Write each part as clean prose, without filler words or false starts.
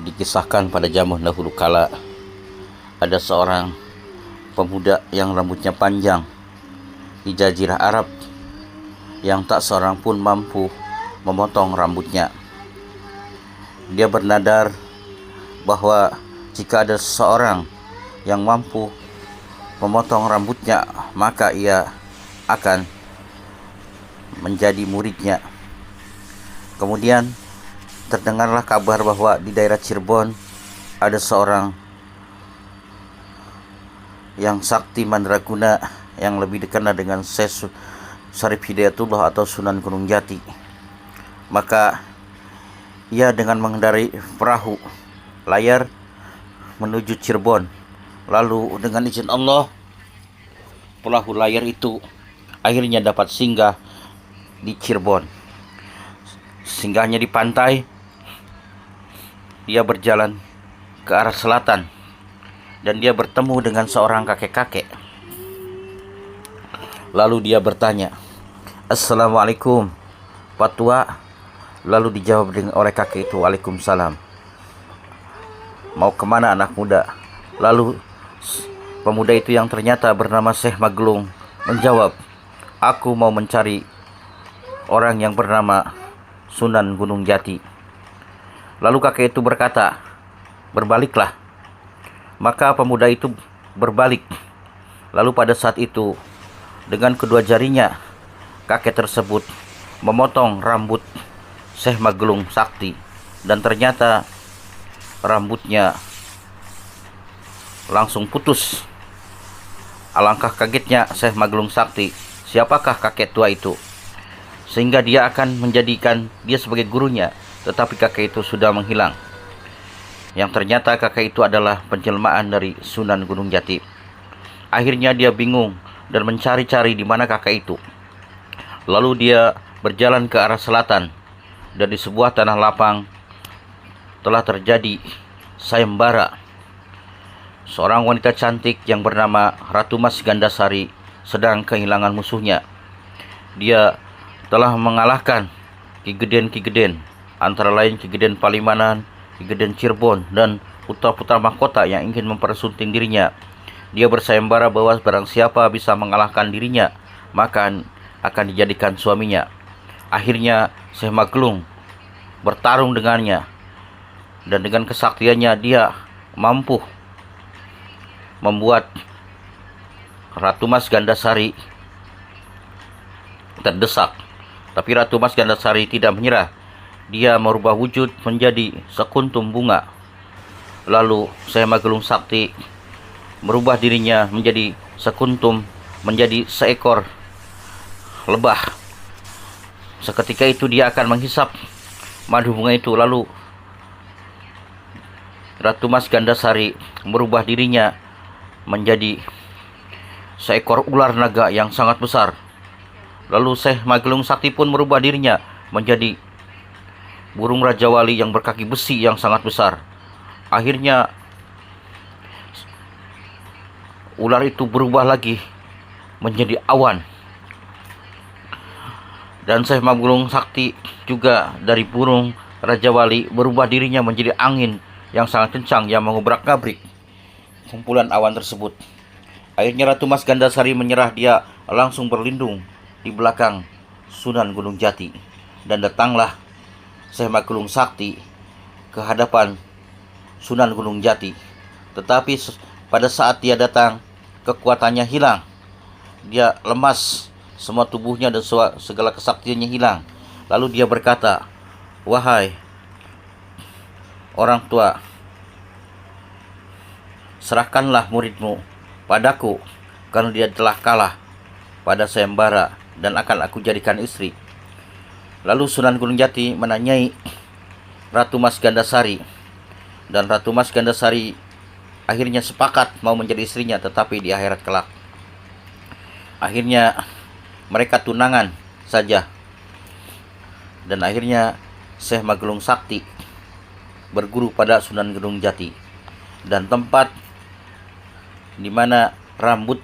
Dikisahkan pada zaman dahulu kala, ada seorang pemuda yang rambutnya panjang di Jazirah Arab yang tak seorang pun mampu memotong rambutnya. Dia bernadar bahwa jika ada seseorang yang mampu memotong rambutnya, maka ia akan menjadi muridnya. Kemudian terdengarlah kabar bahwa di daerah Cirebon ada seorang yang sakti mandraguna yang lebih dikenal dengan Syekh Syarif Hidayatullah atau Sunan Gunung Jati. Maka ia dengan mengendarai perahu layar menuju Cirebon. Lalu dengan izin Allah, perahu layar itu akhirnya dapat singgah di Cirebon. Singgahnya di pantai, dia berjalan ke arah selatan dan dia bertemu dengan seorang kakek-kakek. Lalu dia bertanya, "Assalamualaikum, Pak Tua." Lalu dijawab oleh kakek itu, "Waalaikumsalam. Mau kemana anak muda?" Lalu pemuda itu yang ternyata bernama Syekh Maglung menjawab, "Aku mau mencari orang yang bernama Sunan Gunung Jati." Lalu kakek itu berkata, "Berbaliklah." Maka pemuda itu berbalik. Lalu pada saat itu, dengan kedua jarinya, kakek tersebut memotong rambut Syekh Maglung Sakti. Dan ternyata rambutnya langsung putus. Alangkah kagetnya Syekh Maglung Sakti, siapakah kakek tua itu? Sehingga dia akan menjadikan dia sebagai gurunya, tetapi kakek itu sudah menghilang. Yang ternyata kakek itu adalah penjelmaan dari Sunan Gunung Jati. Akhirnya dia bingung dan mencari-cari di mana kakek itu. Lalu dia berjalan ke arah selatan, dan di sebuah tanah lapang telah terjadi sayembara. Seorang wanita cantik yang bernama Ratu Mas Gandasari sedang kehilangan musuhnya. Dia telah mengalahkan Ki Geden, antara lain Ki Geden Palimanan, Ki Geden Cirebon, dan putra-putra mahkota yang ingin mempersunting dirinya. Dia bersayembara bahwa barang siapa bisa mengalahkan dirinya, maka akan dijadikan suaminya. Akhirnya Syekh Maglung bertarung dengannya, dan dengan kesaktiannya dia mampu membuat Ratu Mas Gandasari terdesak. Tapi Ratu Mas Gandasari tidak menyerah. Dia merubah wujud menjadi sekuntum bunga. Lalu Syekh Maglung Sakti merubah dirinya menjadi menjadi seekor lebah. Seketika itu dia akan menghisap madu bunga itu. Lalu Ratu Mas Gandasari merubah dirinya menjadi seekor ular naga yang sangat besar. Lalu Syekh Maglung Sakti pun merubah dirinya menjadi burung Raja Wali yang berkaki besi yang sangat besar. Akhirnya ular itu berubah lagi menjadi awan. Dan Syekh Maglung Sakti juga dari burung Raja Wali berubah dirinya menjadi angin yang sangat kencang yang mengubrak-abrik kumpulan awan tersebut. Akhirnya Ratu Mas Gandasari menyerah. Dia langsung berlindung di belakang Sunan Gunung Jati. Dan datanglah Syekh Maglung Sakti ke hadapan Sunan Gunung Jati. Tetapi pada saat dia datang, kekuatannya hilang. Dia lemas, semua tubuhnya dan segala kesaktiannya hilang. Lalu dia berkata, "Wahai orang tua, serahkanlah muridmu padaku, karena dia telah kalah pada sayembara dan akan aku jadikan istri." Lalu Sunan Gunung Jati menanyai Ratu Mas Gandasari, dan Ratu Mas Gandasari akhirnya sepakat mau menjadi istrinya, tetapi di akhirat kelak. Akhirnya mereka tunangan saja. Dan akhirnya Syekh Maglung Sakti berguru pada Sunan Gunung Jati. Dan tempat di mana rambut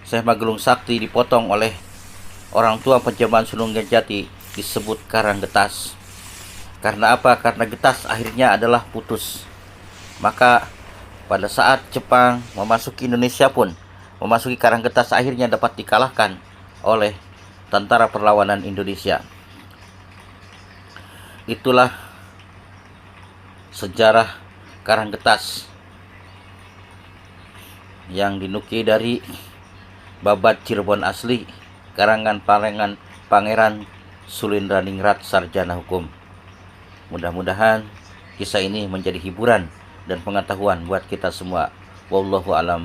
Syekh Maglung Sakti dipotong oleh orang tua penjelmaan Sunan Gunung Jati disebut Karanggetas. Karena apa? Karena Getas akhirnya adalah putus. Maka pada saat Jepang memasuki Indonesia pun, memasuki Karanggetas, akhirnya dapat dikalahkan oleh Tentara Perlawanan Indonesia. Itulah sejarah Karanggetas yang dinukil dari Babat Cirebon Asli, karangan Pangeran Sulindraniningrat Sarjana Hukum. Mudah-mudahan kisah ini menjadi hiburan dan pengetahuan buat kita semua. Wallahu alam.